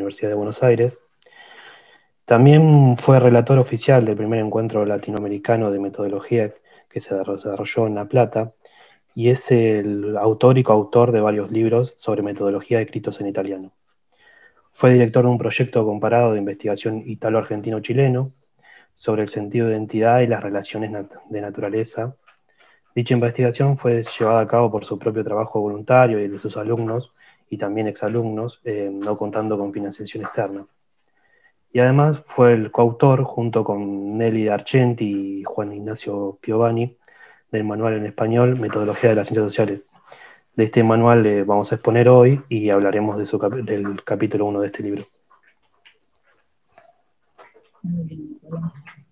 Universidad de Buenos Aires. También fue relator oficial del primer encuentro latinoamericano de metodología que se desarrolló en La Plata, y es el autor y coautor de varios libros sobre metodología escritos en italiano. Fue director de un proyecto comparado de investigación italo-argentino-chileno sobre el sentido de identidad y las relaciones de naturaleza. Dicha investigación fue llevada a cabo por su propio trabajo voluntario y el de sus alumnos y también exalumnos, no contando con financiación externa. Y además fue el coautor, junto con Nelly D'Argenti y Juan Ignacio Piovani, del manual en español Metodología de las Ciencias Sociales. De este manual vamos a exponer hoy y hablaremos del capítulo 1 de este libro. Muy bien.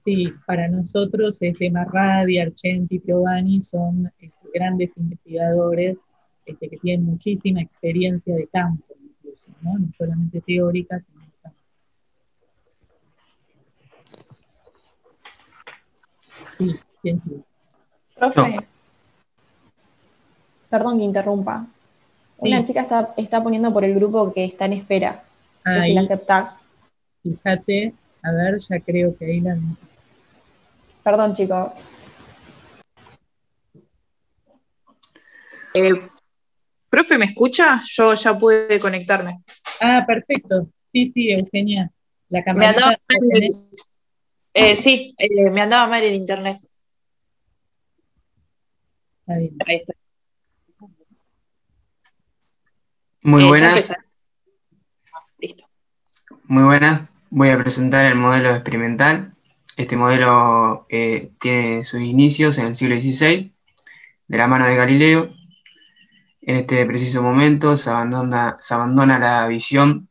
Sí, para nosotros Marradi, Argenti, Piovani son grandes investigadores que tienen muchísima experiencia de campo, incluso, ¿no? No solamente teórica, sino de campo. Sí, ¿quién sigue? Profe, perdón que interrumpa. Una Sí. chica está poniendo por el grupo que está en espera, que si la Ahí, aceptás. fíjate, a ver, ya creo que ahí la... Perdón, chicos. Profe, ¿me escucha? Yo ya pude conectarme. Ah, perfecto. Sí, sí, Eugenia. La Me andaba campanita mal la tenés. sí, me andaba mal el internet. Está bien. Ahí está. Muy Ya buenas, empecé. Listo. muy buenas. Voy a presentar el modelo experimental. Este modelo tiene sus inicios en el siglo XVI, de la mano de Galileo. En este preciso momento se abandona la visión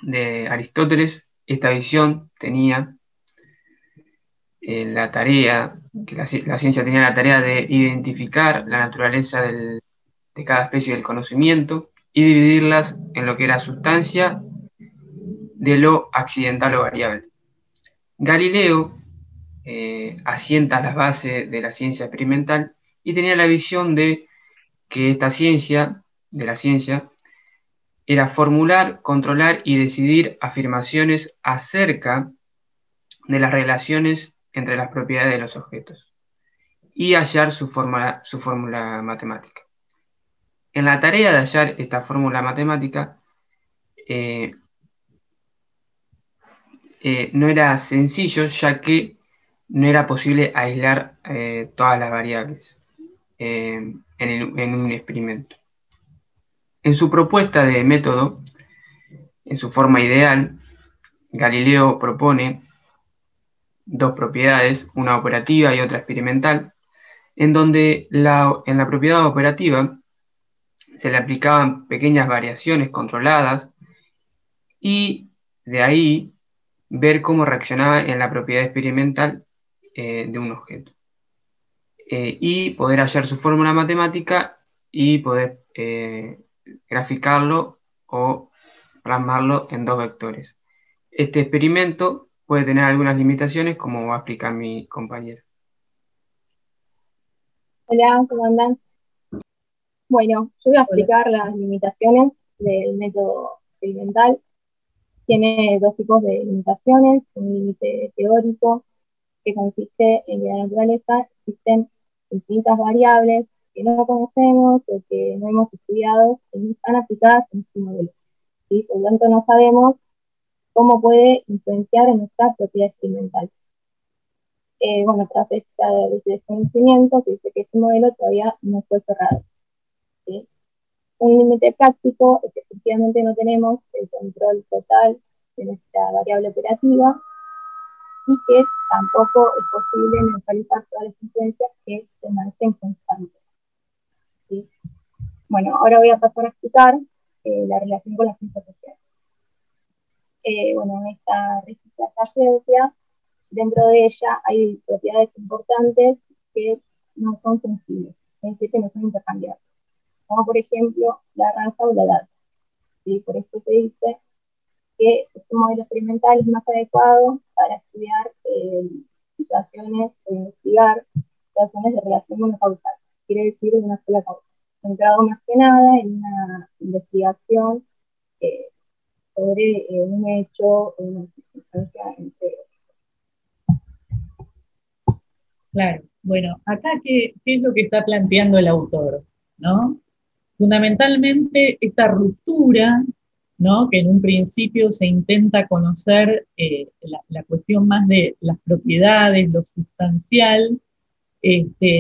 de Aristóteles. Esta visión tenía la tarea, que la ciencia tenía la tarea de identificar la naturaleza de cada especie del conocimiento y dividirlas en lo que era sustancia de lo accidental o variable. Galileo asienta las bases de la ciencia experimental y tenía la visión de que esta ciencia, de la ciencia, era formular, controlar y decidir afirmaciones acerca de las relaciones entre las propiedades de los objetos y hallar su fórmula matemática. En la tarea de hallar esta fórmula matemática, no era sencillo, ya que no era posible aislar todas las variables en un experimento. En su propuesta de método, en su forma ideal, Galileo propone dos propiedades, una operativa y otra experimental, en donde en la propiedad operativa se le aplicaban pequeñas variaciones controladas y de ahí ver cómo reaccionaba en la propiedad experimental de un objeto. Y poder hallar su fórmula matemática y poder graficarlo o plasmarlo en dos vectores. Este experimento puede tener algunas limitaciones, como va a explicar mi compañero. Hola, ¿cómo andan? Bueno, yo voy a Hola. explicar las limitaciones del método experimental. Tiene dos tipos de limitaciones: un límite teórico, que consiste en que en la naturaleza existen infinitas variables que no conocemos o que no hemos estudiado y no están aplicadas en este modelo, ¿sí? Por lo tanto, no sabemos cómo puede influenciar en nuestra propiedad experimental. Bueno, tras este desconocimiento, que dice que este modelo todavía no fue cerrado, ¿sí? Un límite práctico es que efectivamente no tenemos el control total de nuestra variable operativa y que tampoco es posible neutralizar todas las influencias que permanecen constantes, ¿sí? Bueno, ahora voy a pasar a explicar la relación con las ciencias sociales. Bueno, en esta ciencia, dentro de ella hay propiedades importantes que no son fungibles, es decir, que no son intercambiables, como por ejemplo la raza o la edad, ¿sí? Por esto se dice que este modelo experimental es más adecuado para estudiar situaciones o investigar situaciones de relación monocausal, quiere decir de una sola causa, centrado más que nada en una investigación sobre un hecho o una circunstancia entre. Claro, bueno, acá qué es lo que está planteando el autor, ¿no? Fundamentalmente esta ruptura, ¿no? Que en un principio se intenta conocer la cuestión más de las propiedades, lo sustancial,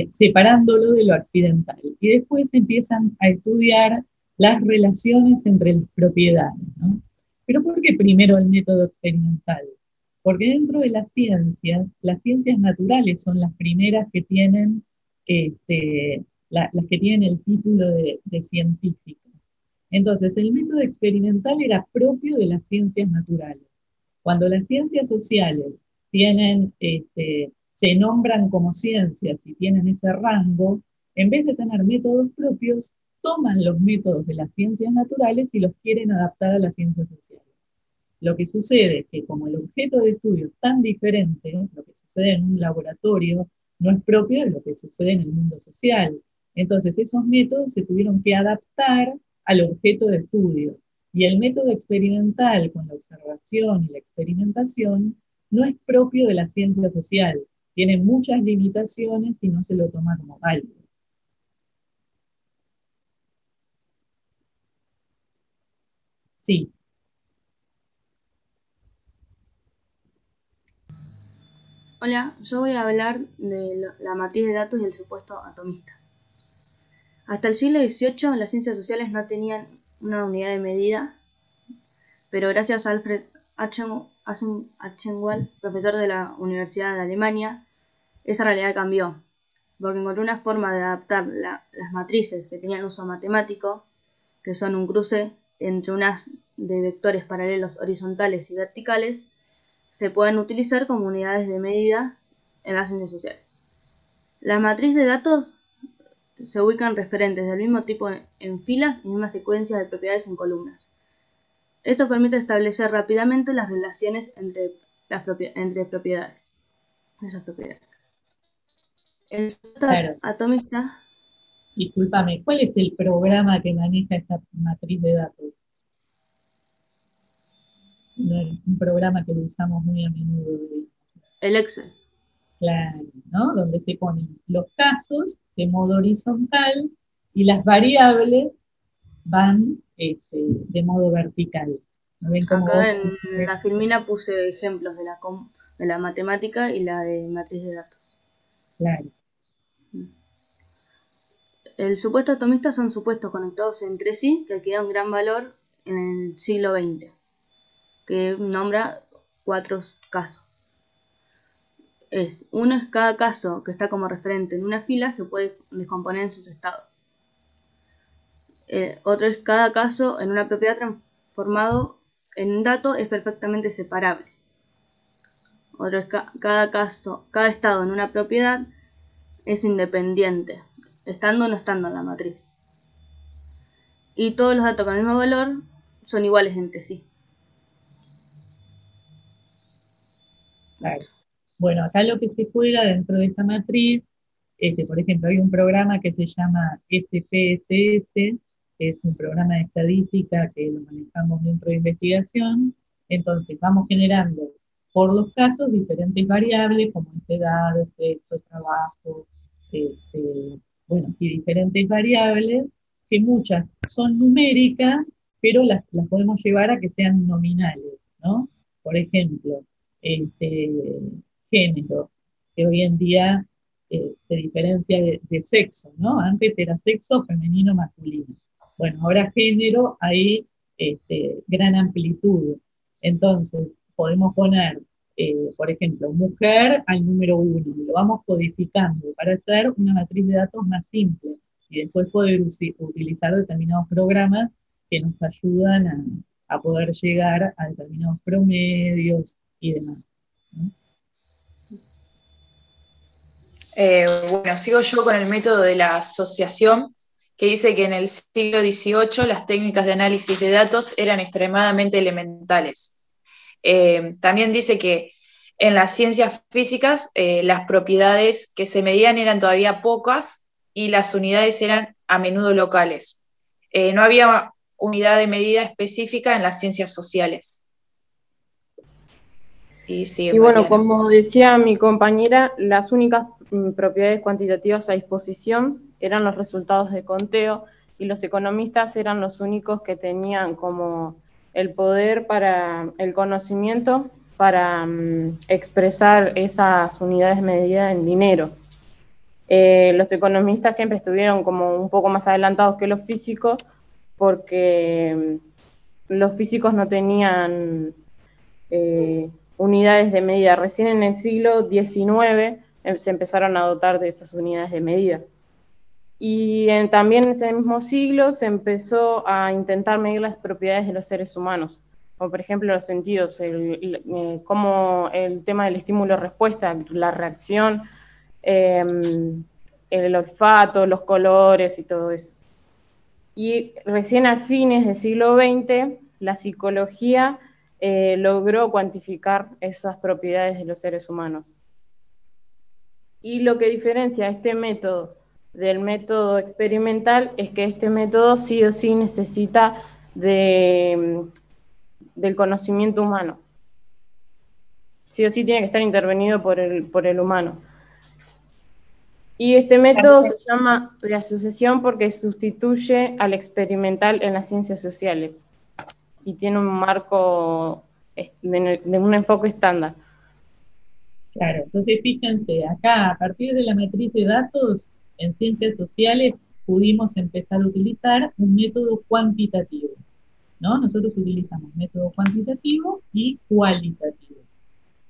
separándolo de lo accidental. Y después empiezan a estudiar las relaciones entre las propiedades, ¿no? Pero ¿por qué primero el método experimental? Porque dentro de las ciencias naturales son las primeras que tienen, las que tienen el título de científico. Entonces, el método experimental era propio de las ciencias naturales. Cuando las ciencias sociales tienen, se nombran como ciencias y tienen ese rango, en vez de tener métodos propios, toman los métodos de las ciencias naturales y los quieren adaptar a las ciencias sociales. Lo que sucede es que como el objeto de estudio es tan diferente, lo que sucede en un laboratorio no es propio de lo que sucede en el mundo social. Entonces esos métodos se tuvieron que adaptar al objeto de estudio. Y el método experimental con la observación y la experimentación no es propio de la ciencia social. Tiene muchas limitaciones y no se lo toma como válido. Sí. Hola, yo voy a hablar de la matriz de datos y el supuesto atomista. Hasta el siglo XVIII las ciencias sociales no tenían una unidad de medida, pero gracias a Alfred Achenwald, profesor de la Universidad de Alemania, esa realidad cambió, porque encontró una forma de adaptar las matrices que tenían uso matemático, que son un cruce entre unas de vectores paralelos horizontales y verticales, se pueden utilizar como unidades de medida en las ciencias sociales. Las matrices de datos se ubican referentes del mismo tipo en filas y misma secuencia de propiedades en columnas. Esto permite establecer rápidamente las relaciones entre propiedades. Esas propiedades. El atomista. Discúlpame, ¿cuál es el programa que maneja esta matriz de datos? Un programa que lo usamos muy a menudo. El Excel. Claro, ¿no? Donde se ponen los casos de modo horizontal y las variables van de modo vertical. ¿No ven cómo acá en la filmina puse ejemplos de la matemática y la de matriz de datos. Claro. El supuesto atomista son supuestos conectados entre sí que adquirieron gran valor en el siglo XX, que nombra 4 casos. Uno es cada caso que está como referente en una fila se puede descomponer en sus estados. Otro es cada caso en una propiedad transformado en un dato es perfectamente separable. Otro es cada estado en una propiedad es independiente, estando o no estando en la matriz. Y todos los datos con el mismo valor son iguales entre sí. Claro. Bueno, acá lo que se juega dentro de esta matriz, por ejemplo, hay un programa que se llama SPSS, que es un programa de estadística que lo manejamos dentro de investigación. Entonces vamos generando por los casos diferentes variables como edad, sexo, trabajo, bueno, y diferentes variables que muchas son numéricas, pero las podemos llevar a que sean nominales, ¿no? Por ejemplo, género, que hoy en día se diferencia de sexo, ¿no? Antes era sexo femenino masculino. Bueno, ahora género hay gran amplitud. Entonces, podemos poner, por ejemplo, mujer al número 1, y lo vamos codificando para hacer una matriz de datos más simple, y después poder utilizar determinados programas que nos ayudan a poder llegar a determinados promedios y demás, ¿no? Bueno, sigo yo con el método de la asociación, que dice que en el siglo XVIII las técnicas de análisis de datos eran extremadamente elementales. También dice que en las ciencias físicas las propiedades que se medían eran todavía pocas y las unidades eran a menudo locales. No había unidad de medida específica en las ciencias sociales. Y sigue Y bueno, Mariana. como decía mi compañera, las únicas propiedades cuantitativas a disposición eran los resultados de conteo, y los economistas eran los únicos que tenían como el poder para el conocimiento para expresar esas unidades medidas en dinero. Los economistas siempre estuvieron como un poco más adelantados que los físicos, porque los físicos no tenían unidades de medida. Recién en el siglo XIX se empezaron a dotar de esas unidades de medida. Y también en ese mismo siglo se empezó a intentar medir las propiedades de los seres humanos, como por ejemplo los sentidos, como el tema del estímulo-respuesta, la reacción, el olfato, los colores y todo eso. Y recién a fines del siglo XX, la psicología logró cuantificar esas propiedades de los seres humanos. Y lo que diferencia este método del método experimental es que este método sí o sí necesita del conocimiento humano. Sí o sí tiene que estar intervenido por el humano. Y este método se llama de asociación porque sustituye al experimental en las ciencias sociales y tiene un marco de un enfoque estándar. Claro, entonces fíjense, acá a partir de la matriz de datos en ciencias sociales pudimos empezar a utilizar un método cuantitativo, ¿no? Nosotros utilizamos método cuantitativo y cualitativo.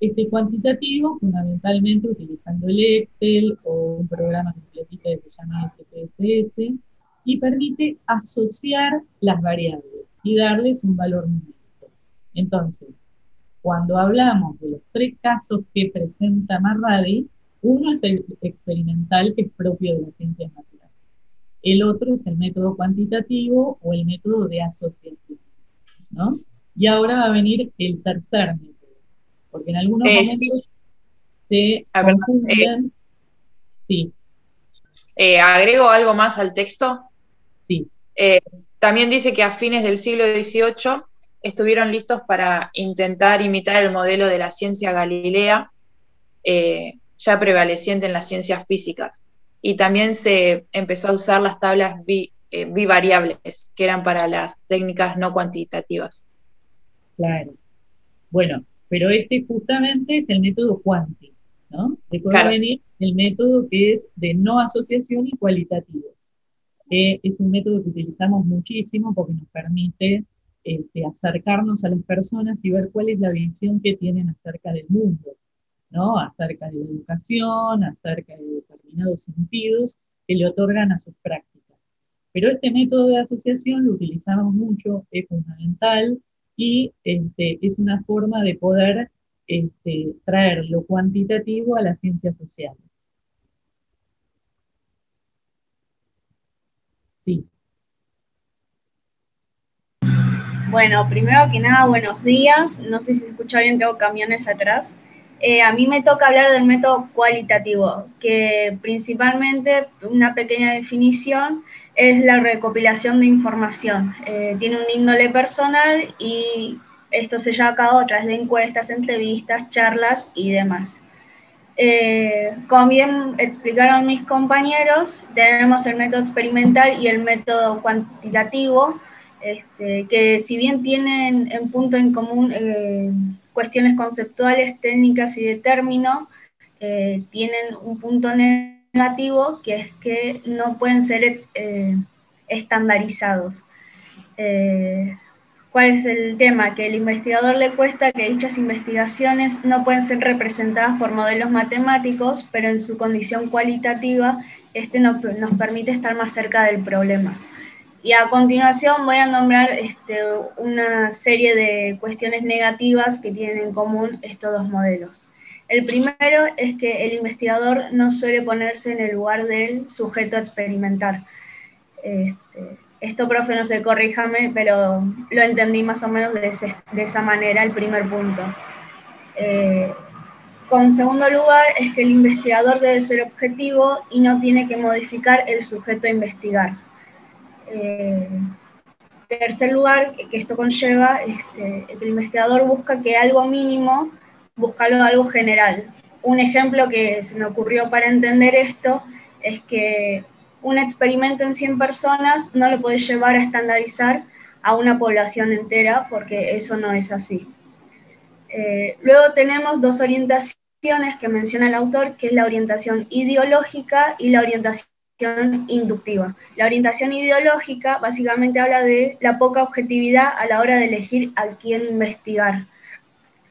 Este cuantitativo, fundamentalmente utilizando el Excel o un programa completito que se llama SPSS, y permite asociar las variables y darles un valor numérico. Entonces, cuando hablamos de los tres casos que presenta Marradi, uno es el experimental, que es propio de las ciencias naturales. El otro es el método cuantitativo o el método de asociación, ¿no? Y ahora va a venir el tercer método, porque en algunos momentos se confunden. Sí. ¿Agrego algo más al texto? Sí. También dice que a fines del siglo XVIII estuvieron listos para intentar imitar el modelo de la ciencia galilea, ya prevaleciente en las ciencias físicas. Y también se empezó a usar las tablas bivariables, que eran para las técnicas no cuantitativas. Claro. Bueno, pero este justamente es el método cuántico, ¿no? Después va a venir el método que es de no asociación y cualitativo. Es un método que utilizamos muchísimo porque nos permite acercarnos a las personas y ver cuál es la visión que tienen acerca del mundo, ¿no? Acerca de la educación, acerca de determinados sentidos que le otorgan a sus prácticas. Pero este método de asociación lo utilizamos mucho, es fundamental, y es una forma de poder traer lo cuantitativo a las ciencias sociales. Sí. Bueno, primero que nada, buenos días. No sé si se escucha bien, tengo camiones atrás. A mí me toca hablar del método cualitativo, que principalmente, una pequeña definición, es la recopilación de información. Tiene un índole personal y esto se lleva a cabo a través de encuestas, entrevistas, charlas y demás. Como bien explicaron mis compañeros, tenemos el método experimental y el método cuantitativo, que si bien tienen en punto en común cuestiones conceptuales, técnicas y de término, tienen un punto negativo, que es que no pueden ser estandarizados. ¿Cuál es el tema? Que al investigador le cuesta que dichas investigaciones no pueden ser representadas por modelos matemáticos, pero en su condición cualitativa, nos permite estar más cerca del problema. Y a continuación voy a nombrar una serie de cuestiones negativas que tienen en común estos dos modelos. El primero es que el investigador no suele ponerse en el lugar del sujeto a experimentar. Esto, profe, no sé, corríjame, pero lo entendí más o menos de esa manera, el primer punto. Con segundo lugar, es que el investigador debe ser objetivo y no tiene que modificar el sujeto a investigar. tercer lugar, que esto conlleva, el investigador busca que algo mínimo, buscarlo algo general. Un ejemplo que se me ocurrió para entender esto es que un experimento en 100 personas no lo puede llevar a estandarizar a una población entera, porque eso no es así. Luego tenemos dos orientaciones que menciona el autor, que es la orientación ideológica y la orientación inductiva. La orientación ideológica básicamente habla de la poca objetividad a la hora de elegir a quién investigar.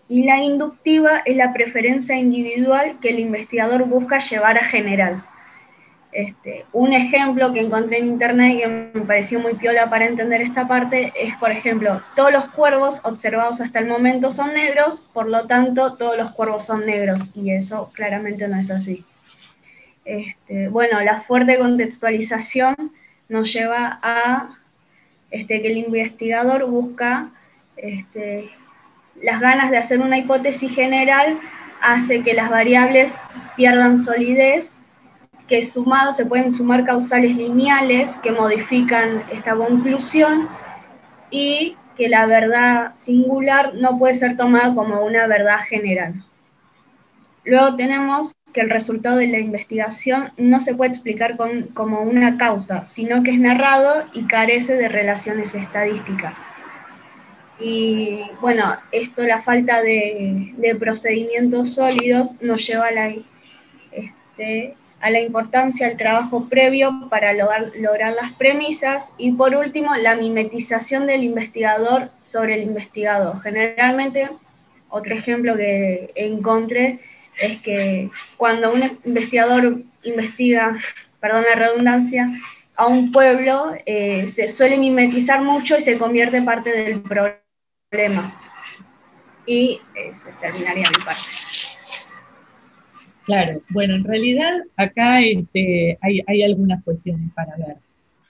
Y la inductiva es la preferencia individual que el investigador busca llevar a general. Un ejemplo que encontré en internet y que me pareció muy piola para entender esta parte es, por ejemplo, todos los cuervos observados hasta el momento son negros, por lo tanto todos los cuervos son negros, y eso claramente no es así. Bueno, la fuerte contextualización nos lleva a que el investigador busca las ganas de hacer una hipótesis general, hace que las variables pierdan solidez, que sumados se pueden sumar causales lineales que modifican esta conclusión, y que la verdad singular no puede ser tomada como una verdad general. Luego tenemos que el resultado de la investigación no se puede explicar como una causa, sino que es narrado y carece de relaciones estadísticas. Y bueno, la falta de procedimientos sólidos nos lleva a la importancia del trabajo previo para lograr las premisas, y por último, la mimetización del investigador sobre el investigado. Generalmente, otro ejemplo que encontré es que cuando un investigador investiga, perdón la redundancia, a un pueblo, se suele mimetizar mucho y se convierte en parte del problema. Y se terminaría mi parte. Claro, bueno, en realidad acá hay algunas cuestiones para ver,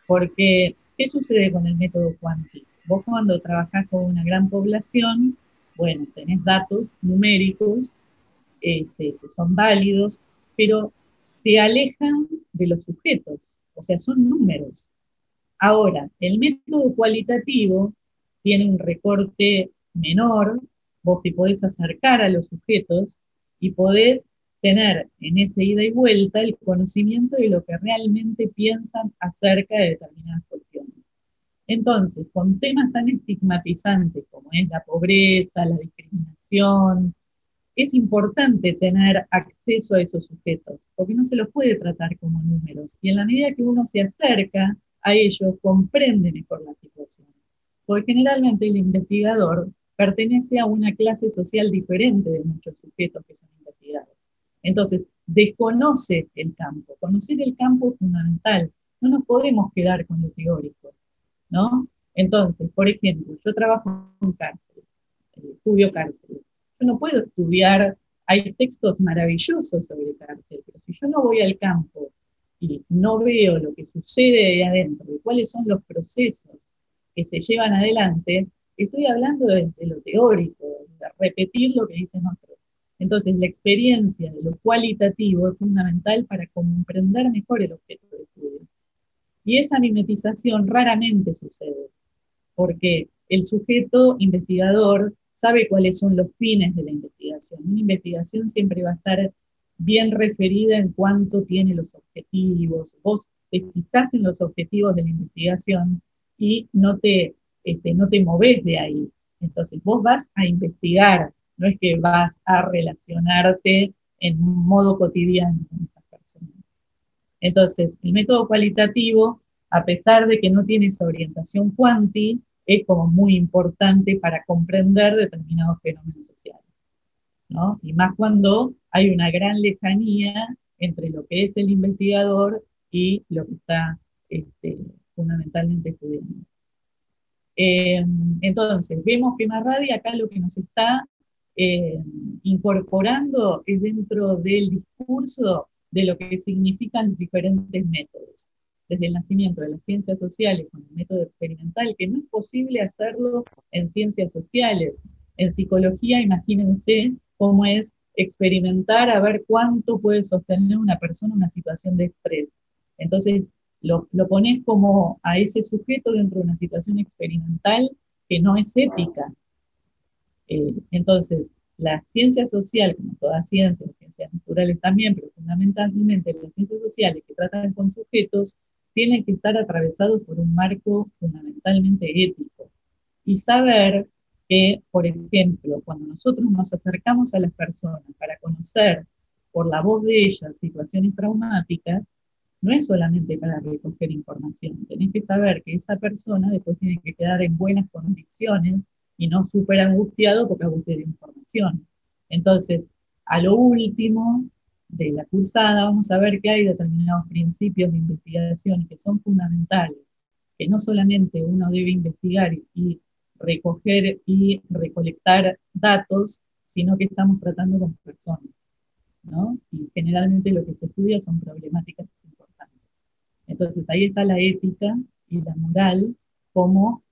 porque ¿qué sucede con el método Quanti? Vos cuando trabajás con una gran población, bueno, tenés datos numéricos que son válidos, pero te alejan de los sujetos, o sea, son números. Ahora, el método cualitativo tiene un recorte menor, vos te podés acercar a los sujetos y podés tener en ese ida y vuelta el conocimiento de lo que realmente piensan acerca de determinadas cuestiones. Entonces, con temas tan estigmatizantes como es la pobreza, la discriminación, es importante tener acceso a esos sujetos, porque no se los puede tratar como números, y en la medida que uno se acerca a ellos, comprende mejor la situación. Porque generalmente el investigador pertenece a una clase social diferente de muchos sujetos que son investigados. Entonces, desconoce el campo. Conocer el campo es fundamental. No nos podemos quedar con lo teórico, ¿no? Entonces, por ejemplo, yo trabajo en cárcel, estudio cárcel. Yo no puedo estudiar, hay textos maravillosos sobre cárcel, pero si yo no voy al campo y no veo lo que sucede ahí adentro, y cuáles son los procesos que se llevan adelante, estoy hablando de lo teórico, de repetir lo que dicen otros. Entonces, la experiencia de lo cualitativo es fundamental para comprender mejor el objeto de estudio. Y esa mimetización raramente sucede, porque el sujeto investigador sabe cuáles son los fines de la investigación. Una investigación siempre va a estar bien referida en cuanto tiene los objetivos. Vos te fijás en los objetivos de la investigación y no te movés de ahí. Entonces vos vas a investigar, no es que vas a relacionarte en un modo cotidiano con esas personas. Entonces, el método cualitativo, a pesar de que no tiene esa orientación cuanti, es como muy importante para comprender determinados fenómenos sociales, ¿no? Y más cuando hay una gran lejanía entre lo que es el investigador y lo que está fundamentalmente estudiando. Entonces, vemos que Marradi acá lo que nos está incorporando es dentro del discurso de lo que significan diferentes métodos. Desde el nacimiento de las ciencias sociales con el método experimental, que no es posible hacerlo en ciencias sociales. En psicología, imagínense cómo es experimentar a ver cuánto puede sostener una persona una situación de estrés. Entonces, lo pones como a ese sujeto dentro de una situación experimental que no es ética. Entonces, la ciencia social, como toda ciencia, las ciencias naturales también, pero fundamentalmente las ciencias sociales que tratan con sujetos, tienen que estar atravesados por un marco fundamentalmente ético. Y saber que, por ejemplo, cuando nosotros nos acercamos a las personas para conocer por la voz de ellas situaciones traumáticas, no es solamente para recoger información, tenés que saber que esa persona después tiene que quedar en buenas condiciones y no súper angustiado porque a vos te dio información. Entonces, a lo último de la cursada vamos a ver que hay determinados principios de investigación que son fundamentales, que no solamente uno debe investigar y recoger y recolectar datos, sino que estamos tratando con personas, ¿no? Y generalmente lo que se estudia son problemáticas importantes. Entonces ahí está la ética y la moral como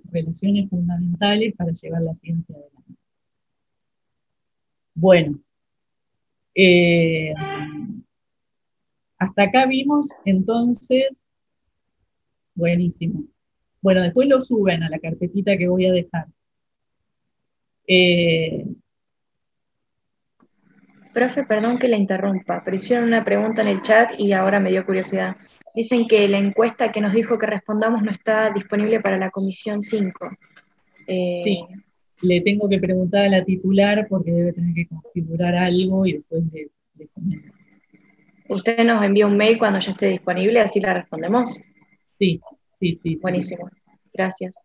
relaciones fundamentales para llevar la ciencia adelante. Bueno, hasta acá vimos entonces, buenísimo. Bueno, después lo suben a la carpetita que voy a dejar. Profe, perdón que la interrumpa, pero hicieron una pregunta en el chat y ahora me dio curiosidad. Dicen que la encuesta que nos dijo que respondamos no está disponible para la comisión 5. Sí, le tengo que preguntar a la titular porque debe tener que configurar algo y después le comento. ¿Usted nos envía un mail cuando ya esté disponible, así la respondemos? Sí, sí. Buenísimo, gracias.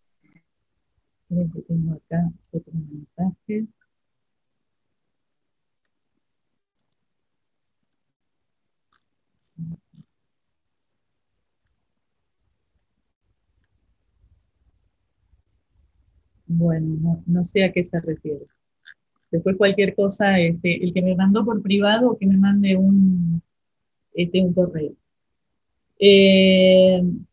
Creo que tengo acá otro mensaje. Bueno, no sé a qué se refiere. Después cualquier cosa, el que me mandó por privado, que me mande un correo.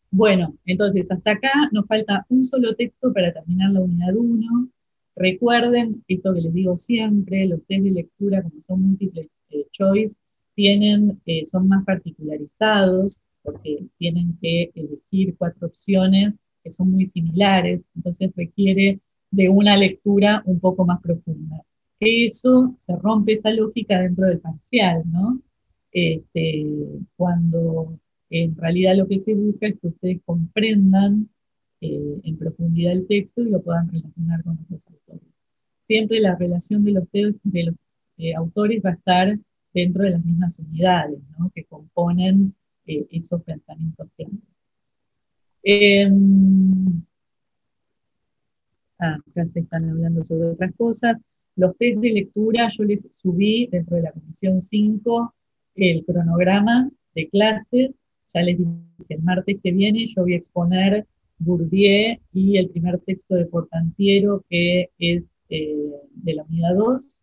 Bueno, entonces hasta acá nos falta un solo texto para terminar la unidad 1. Recuerden, esto que les digo siempre, los test de lectura, como son múltiple choice, son más particularizados, porque tienen que elegir 4 opciones que son muy similares, entonces requiere de una lectura un poco más profunda. Que eso se rompe esa lógica dentro del parcial, ¿no? Cuando en realidad lo que se busca es que ustedes comprendan en profundidad el texto y lo puedan relacionar con otros autores. Siempre la relación de los autores va a estar dentro de las mismas unidades, ¿no? Que componen esos pensamientos claros. Acá se están hablando sobre otras cosas. Los test de lectura, yo les subí dentro de la comisión 5 el cronograma de clases. Ya les dije que el martes que viene yo voy a exponer Bourdieu y el primer texto de Portantiero, que es de la unidad 2.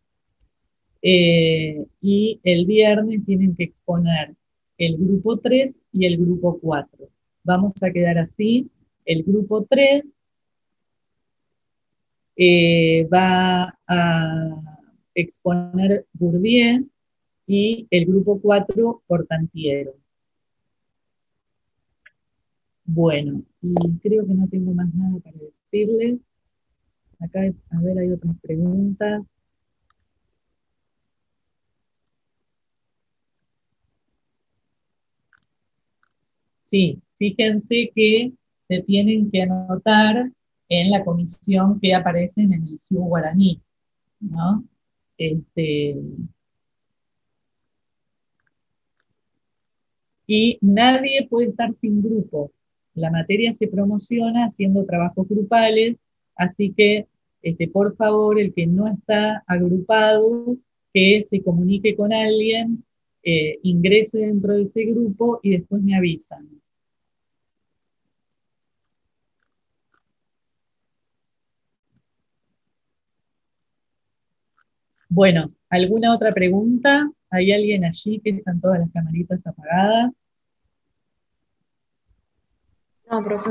Y el viernes tienen que exponer el grupo 3 y el grupo 4. Vamos a quedar así. El grupo 3 va a exponer Bourdieu y el grupo 4 Portantiero. Bueno, y creo que no tengo más nada para decirles. Acá, a ver, hay otras preguntas. Sí, fíjense que se tienen que anotar en la comisión que aparecen en el Sioux Guaraní, ¿no? Y nadie puede estar sin grupo. La materia se promociona haciendo trabajos grupales, así que, por favor, el que no está agrupado, que se comunique con alguien, ingrese dentro de ese grupo y después me avisan. Bueno, ¿alguna otra pregunta? ¿Hay alguien allí que están todas las camaritas apagadas? No, profe.